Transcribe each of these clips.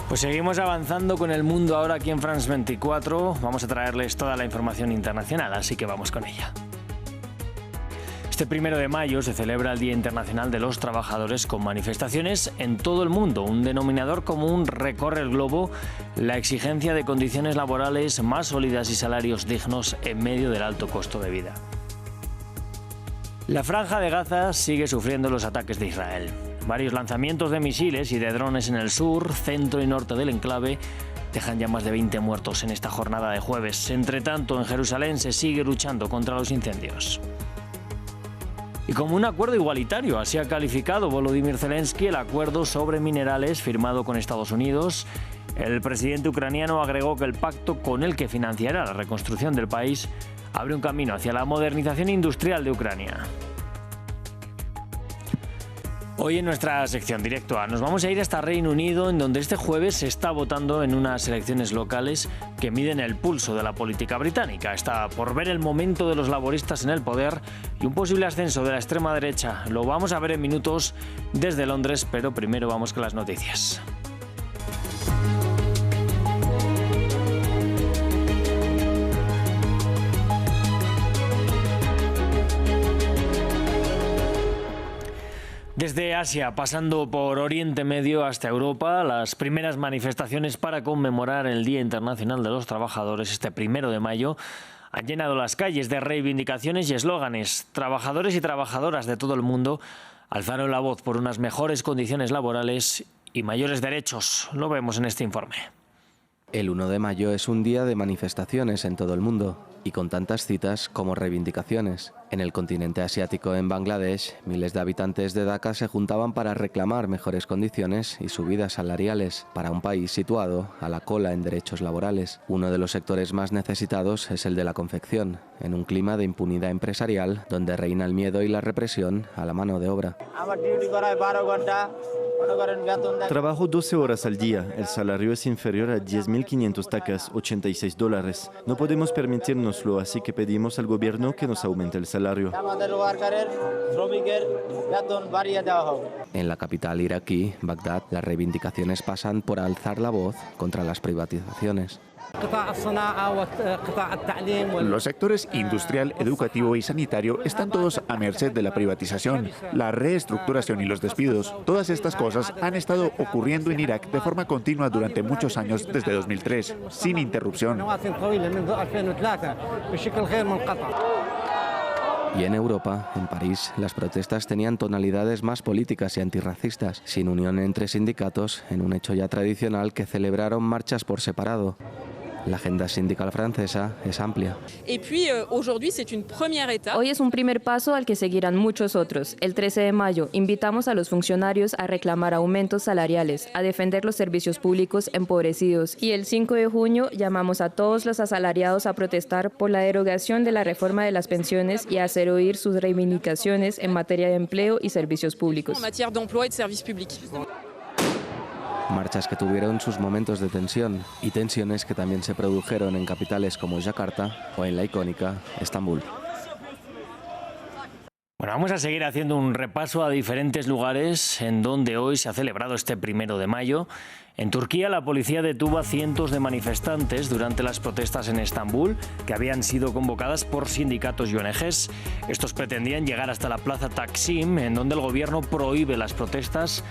Pues seguimos avanzando con el mundo ahora aquí en France 24. Vamos a traerles toda la información internacional, así que vamos con ella. Este 1 de mayo se celebra el Día Internacional de los Trabajadores con manifestaciones en todo el mundo. Un denominador común recorre el globo: la exigencia de condiciones laborales más sólidas y salarios dignos en medio del alto costo de vida. La Franja de Gaza sigue sufriendo los ataques de Israel. Varios lanzamientos de misiles y de drones en el sur, centro y norte del enclave dejan ya más de 20 muertos en esta jornada de jueves. Entre tanto, en Jerusalén se sigue luchando contra los incendios. Y como un acuerdo igualitario, así ha calificado Volodymyr Zelensky el acuerdo sobre minerales firmado con Estados Unidos. El presidente ucraniano agregó que el pacto con el que financiará la reconstrucción del país abre un camino hacia la modernización industrial de Ucrania. Hoy en nuestra sección Directo A nos vamos a ir hasta Reino Unido, en donde este jueves se está votando en unas elecciones locales que miden el pulso de la política británica. Está por ver el momento de los laboristas en el poder y un posible ascenso de la extrema derecha. Lo vamos a ver en minutos desde Londres, pero primero vamos con las noticias. Desde Asia, pasando por Oriente Medio hasta Europa, las primeras manifestaciones para conmemorar el Día Internacional de los Trabajadores este 1 de mayo han llenado las calles de reivindicaciones y eslóganes. Trabajadores y trabajadoras de todo el mundo alzaron la voz por unas mejores condiciones laborales y mayores derechos. Lo vemos en este informe. El 1 de mayo es un día de manifestaciones en todo el mundo y con tantas citas como reivindicaciones. En el continente asiático, en Bangladesh, miles de habitantes de Dhaka se juntaban para reclamar mejores condiciones y subidas salariales para un país situado a la cola en derechos laborales. Uno de los sectores más necesitados es el de la confección, en un clima de impunidad empresarial donde reina el miedo y la represión a la mano de obra. Trabajo 12 horas al día. El salario es inferior a 10.500 takas, $86. No podemos permitirnoslo, así que pedimos al gobierno que nos aumente el salario. En la capital iraquí, Bagdad, las reivindicaciones pasan por alzar la voz contra las privatizaciones. Los sectores industrial, educativo y sanitario están todos a merced de la privatización, la reestructuración y los despidos. Todas estas cosas han estado ocurriendo en Irak de forma continua durante muchos años desde 2003, sin interrupción. Y en Europa, en París, las protestas tenían tonalidades más políticas y antirracistas, sin unión entre sindicatos, en un hecho ya tradicional que celebraron marchas por separado. La agenda sindical francesa es amplia. Hoy es un primer paso al que seguirán muchos otros. El 13 de mayo invitamos a los funcionarios a reclamar aumentos salariales, a defender los servicios públicos empobrecidos. Y el 5 de junio llamamos a todos los asalariados a protestar por la derogación de la reforma de las pensiones y a hacer oír sus reivindicaciones en materia de empleo y servicios públicos. Marchas que tuvieron sus momentos de tensión y tensiones que también se produjeron en capitales como Yakarta o en la icónica Estambul. Bueno, vamos a seguir haciendo un repaso a diferentes lugares en donde hoy se ha celebrado este 1 de mayo. En Turquía, la policía detuvo a cientos de manifestantes durante las protestas en Estambul, que habían sido convocadas por sindicatos y ONGs. Estos pretendían llegar hasta la plaza Taksim, en donde el gobierno prohíbe las protestas.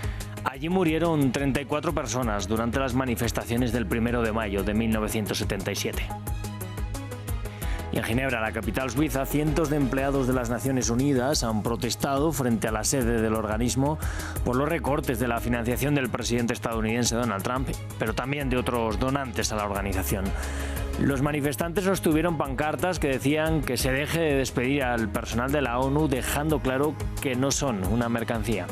Allí murieron 34 personas durante las manifestaciones del 1 de mayo de 1977. Y en Ginebra, la capital suiza, cientos de empleados de las Naciones Unidas han protestado frente a la sede del organismo por los recortes de la financiación del presidente estadounidense Donald Trump, pero también de otros donantes a la organización. Los manifestantes sostuvieron pancartas que decían que se deje de despedir al personal de la ONU, dejando claro que no son una mercancía.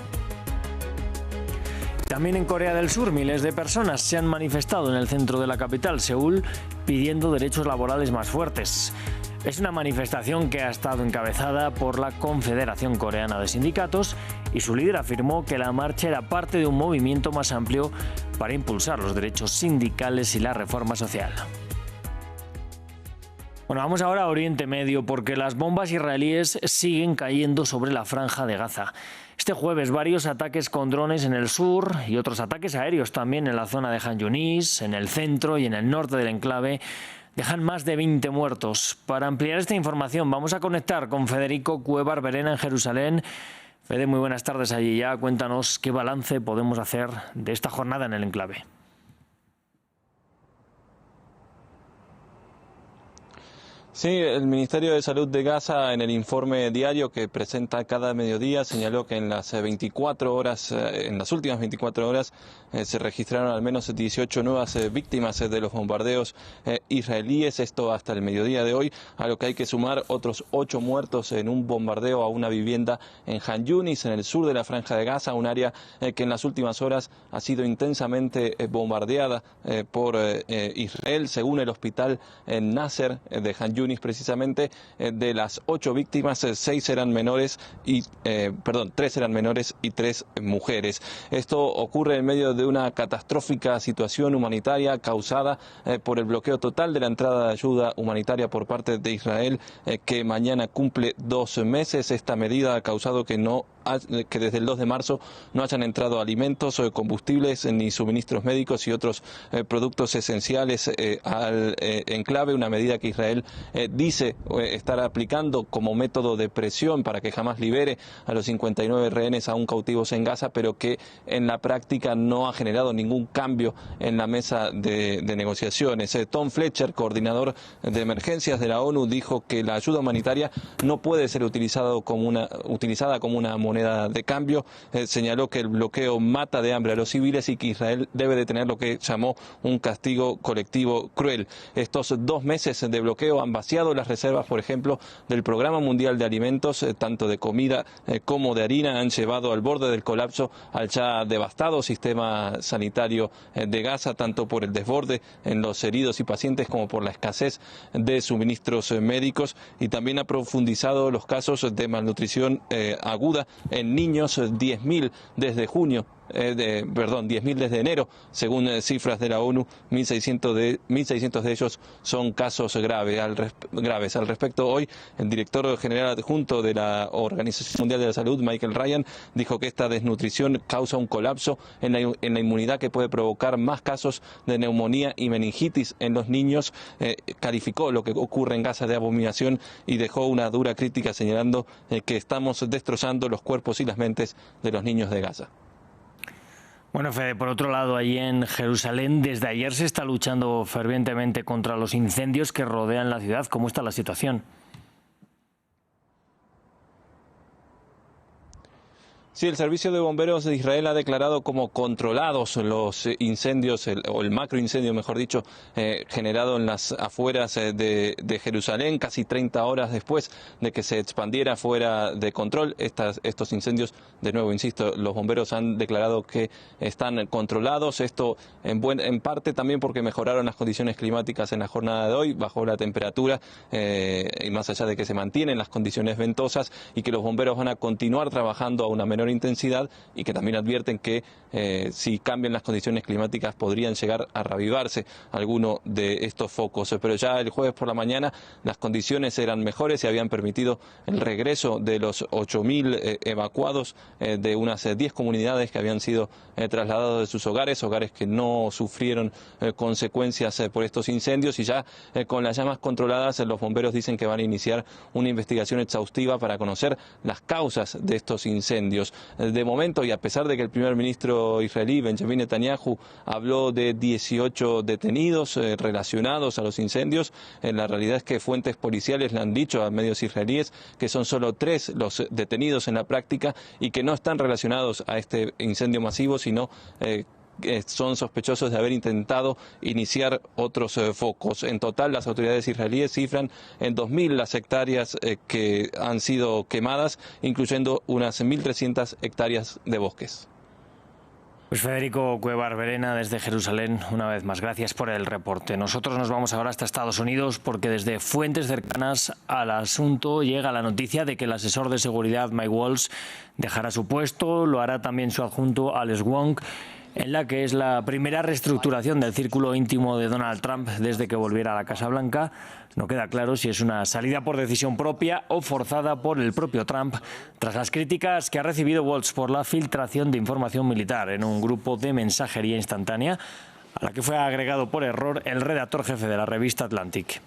También en Corea del Sur, miles de personas se han manifestado en el centro de la capital, Seúl, pidiendo derechos laborales más fuertes. Es una manifestación que ha estado encabezada por la Confederación Coreana de Sindicatos y su líder afirmó que la marcha era parte de un movimiento más amplio para impulsar los derechos sindicales y la reforma social. Bueno, vamos ahora a Oriente Medio porque las bombas israelíes siguen cayendo sobre la Franja de Gaza. Este jueves varios ataques con drones en el sur y otros ataques aéreos también en la zona de Han Yunis, en el centro y en el norte del enclave dejan más de 20 muertos. Para ampliar esta información vamos a conectar con Federico Cuéllar Verena en Jerusalén. Fede, muy buenas tardes allí ya. Cuéntanos qué balance podemos hacer de esta jornada en el enclave. Sí, el Ministerio de Salud de Gaza, en el informe diario que presenta cada mediodía, señaló que en las últimas 24 horas, se registraron al menos 18 nuevas víctimas de los bombardeos israelíes, esto hasta el mediodía de hoy, a lo que hay que sumar otros 8 muertos en un bombardeo a una vivienda en Han Yunis, en el sur de la Franja de Gaza, un área que en las últimas horas ha sido intensamente bombardeada por Israel, según el hospital Nasser de Han Yunis. Precisamente de las 8 víctimas, 3 eran menores y 3 mujeres. Esto ocurre en medio de una catastrófica situación humanitaria causada por el bloqueo total de la entrada de ayuda humanitaria por parte de Israel, que mañana cumple 2 meses. Esta medida ha causado que desde el 2 de marzo no hayan entrado alimentos o combustibles ni suministros médicos y otros productos esenciales al enclave, una medida que Israel dice estar aplicando como método de presión para que Hamás libere a los 59 rehenes aún cautivos en Gaza, pero que en la práctica no ha generado ningún cambio en la mesa de negociaciones. Tom Fletcher, coordinador de emergencias de la ONU, dijo que la ayuda humanitaria no puede ser utilizada como una moneda de cambio. Señaló que el bloqueo mata de hambre a los civiles y que Israel debe de tener lo que llamó un castigo colectivo cruel. Estos 2 meses de bloqueo han vaciado las reservas, por ejemplo, del Programa Mundial de Alimentos, tanto de comida como de harina, han llevado al borde del colapso al ya devastado sistema sanitario de Gaza, tanto por el desborde en los heridos y pacientes como por la escasez de suministros médicos, y también ha profundizado los casos de malnutrición aguda en niños, 10.000 desde junio. 10.000 desde enero, según cifras de la ONU, 1.600 de ellos son casos graves. Al respecto, hoy el director general adjunto de la Organización Mundial de la Salud, Michael Ryan, dijo que esta desnutrición causa un colapso en la inmunidad que puede provocar más casos de neumonía y meningitis en los niños. Calificó lo que ocurre en Gaza de abominación y dejó una dura crítica señalando que estamos destrozando los cuerpos y las mentes de los niños de Gaza. Bueno, Fede, por otro lado, allí en Jerusalén, desde ayer se está luchando fervientemente contra los incendios que rodean la ciudad. ¿Cómo está la situación? Sí, el Servicio de Bomberos de Israel ha declarado como controlados los incendios, o el macroincendio, mejor dicho, generado en las afueras de Jerusalén, casi 30 horas después de que se expandiera fuera de control. Estos incendios, de nuevo, insisto, los bomberos han declarado que están controlados. Esto en parte también porque mejoraron las condiciones climáticas en la jornada de hoy, bajó la temperatura, y más allá de que se mantienen las condiciones ventosas, y que los bomberos van a continuar trabajando a una menor intensidad, y que también advierten que si cambian las condiciones climáticas podrían llegar a reavivarse alguno de estos focos. Pero ya el jueves por la mañana las condiciones eran mejores y habían permitido el regreso de los 8.000 evacuados de unas 10 comunidades que habían sido trasladados de sus hogares que no sufrieron consecuencias por estos incendios, y ya con las llamas controladas los bomberos dicen que van a iniciar una investigación exhaustiva para conocer las causas de estos incendios. De momento, y a pesar de que el primer ministro israelí, Benjamin Netanyahu, habló de 18 detenidos relacionados a los incendios, la realidad es que fuentes policiales le han dicho a medios israelíes que son solo 3 los detenidos en la práctica y que no están relacionados a este incendio masivo, sino son sospechosos de haber intentado iniciar otros focos. En total, las autoridades israelíes cifran en 2.000 las hectáreas que han sido quemadas, incluyendo unas 1.300 hectáreas de bosques. Pues Federico Cuéllar Verena desde Jerusalén, una vez más, gracias por el reporte. Nosotros nos vamos ahora hasta Estados Unidos porque desde fuentes cercanas al asunto llega la noticia de que el asesor de seguridad Mike Waltz dejará su puesto, lo hará también su adjunto Alex Wong. en la que es la primera reestructuración del círculo íntimo de Donald Trump desde que volviera a la Casa Blanca. No queda claro si es una salida por decisión propia o forzada por el propio Trump, tras las críticas que ha recibido Waltz por la filtración de información militar en un grupo de mensajería instantánea, a la que fue agregado por error el redactor jefe de la revista Atlantic.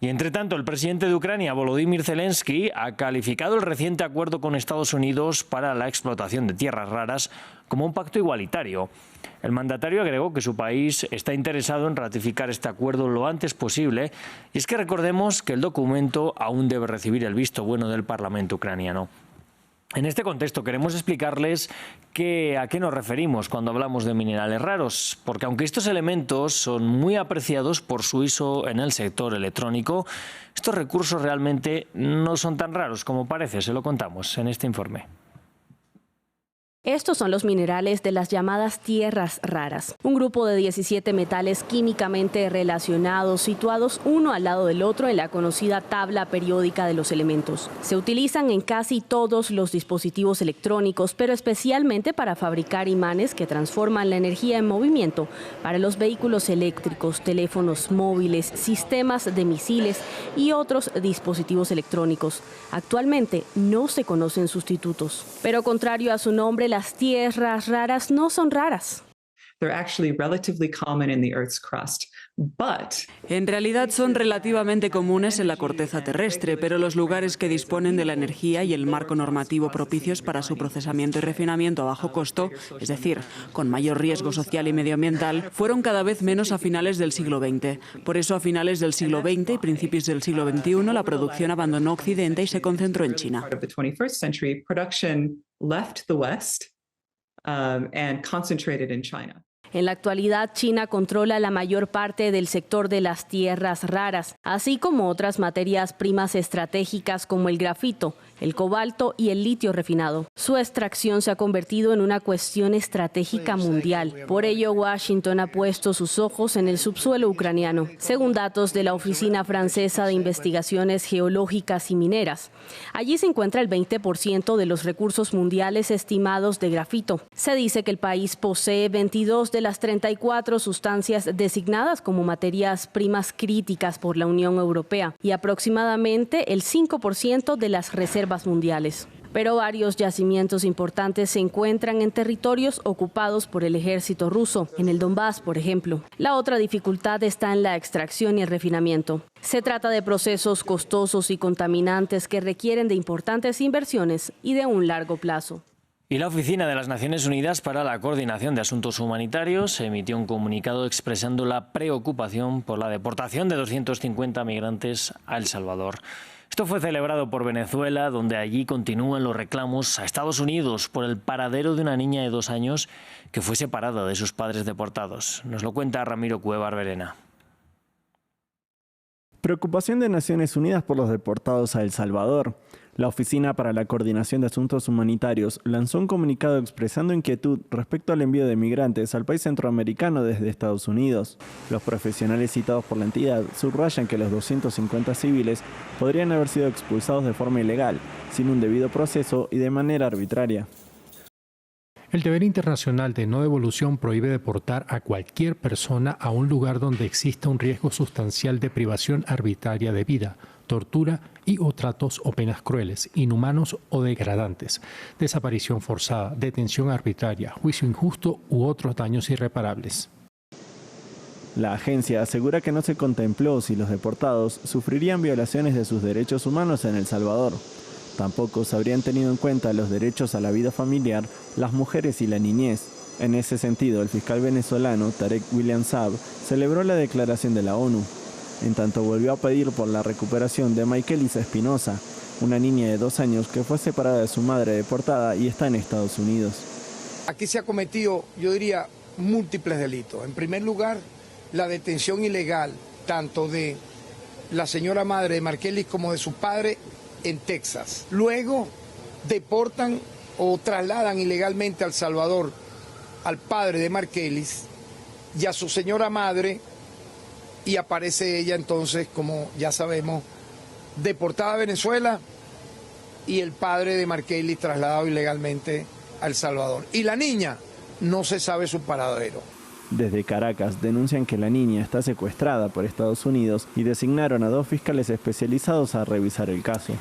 Y entre tanto, el presidente de Ucrania, Volodymyr Zelensky, ha calificado el reciente acuerdo con Estados Unidos para la explotación de tierras raras como un pacto igualitario. El mandatario agregó que su país está interesado en ratificar este acuerdo lo antes posible, y es que recordemos que el documento aún debe recibir el visto bueno del Parlamento ucraniano. En este contexto queremos explicarles a qué nos referimos cuando hablamos de minerales raros, porque aunque estos elementos son muy apreciados por su uso en el sector electrónico, estos recursos realmente no son tan raros como parece, se lo contamos en este informe. Estos son los minerales de las llamadas tierras raras, un grupo de 17 metales químicamente relacionados situados uno al lado del otro en la conocida tabla periódica de los elementos. Se utilizan en casi todos los dispositivos electrónicos, pero especialmente para fabricar imanes que transforman la energía en movimiento para los vehículos eléctricos, teléfonos móviles, sistemas de misiles y otros dispositivos electrónicos. Actualmente no se conocen sustitutos, pero contrario a su nombre, las tierras raras no son raras. En realidad son relativamente comunes en la corteza terrestre, pero los lugares que disponen de la energía y el marco normativo propicios para su procesamiento y refinamiento a bajo costo, es decir, con mayor riesgo social y medioambiental, fueron cada vez menos a finales del siglo XX. Por eso, a finales del siglo XX y principios del siglo XXI, la producción abandonó Occidente y se concentró en China. En la actualidad, China controla la mayor parte del sector de las tierras raras, así como otras materias primas estratégicas como el grafito, el cobalto y el litio refinado. Su extracción se ha convertido en una cuestión estratégica mundial. Por ello, Washington ha puesto sus ojos en el subsuelo ucraniano. Según datos de la Oficina Francesa de Investigaciones Geológicas y Mineras, allí se encuentra el 20% de los recursos mundiales estimados de grafito. Se dice que el país posee 22 de las 34 sustancias designadas como materias primas críticas por la Unión Europea y aproximadamente el 5% de las reservas mundiales. Pero varios yacimientos importantes se encuentran en territorios ocupados por el ejército ruso, en el Donbass, por ejemplo. La otra dificultad está en la extracción y el refinamiento. Se trata de procesos costosos y contaminantes que requieren de importantes inversiones y de un largo plazo. Y la Oficina de las Naciones Unidas para la Coordinación de Asuntos Humanitarios emitió un comunicado expresando la preocupación por la deportación de 250 migrantes a El Salvador. Esto fue celebrado por Venezuela, donde allí continúan los reclamos a Estados Unidos por el paradero de una niña de 2 años que fue separada de sus padres deportados. Nos lo cuenta Ramiro Cueva Verena. Preocupación de Naciones Unidas por los deportados a El Salvador. La Oficina para la Coordinación de Asuntos Humanitarios lanzó un comunicado expresando inquietud respecto al envío de migrantes al país centroamericano desde Estados Unidos. Los profesionales citados por la entidad subrayan que los 250 civiles podrían haber sido expulsados de forma ilegal, sin un debido proceso y de manera arbitraria. El deber internacional de no devolución prohíbe deportar a cualquier persona a un lugar donde exista un riesgo sustancial de privación arbitraria de vida, tortura y o tratos o penas crueles, inhumanos o degradantes, desaparición forzada, detención arbitraria, juicio injusto u otros daños irreparables. La agencia asegura que no se contempló si los deportados sufrirían violaciones de sus derechos humanos en El Salvador. Tampoco se habrían tenido en cuenta los derechos a la vida familiar, las mujeres y la niñez. En ese sentido, el fiscal venezolano Tarek William Saab celebró la declaración de la ONU. En tanto, volvió a pedir por la recuperación de Michaelis Espinosa, una niña de 2 años que fue separada de su madre deportada y está en Estados Unidos. Aquí se ha cometido, yo diría, múltiples delitos. En primer lugar, la detención ilegal, tanto de la señora madre de Michaelis como de su padre en Texas. Luego deportan o trasladan ilegalmente a El Salvador al padre de Michaelis y a su señora madre, y aparece ella entonces, como ya sabemos, deportada a Venezuela y el padre de Michaelis trasladado ilegalmente a El Salvador. Y la niña no se sabe su paradero. Desde Caracas denuncian que la niña está secuestrada por Estados Unidos y designaron a 2 fiscales especializados a revisar el caso.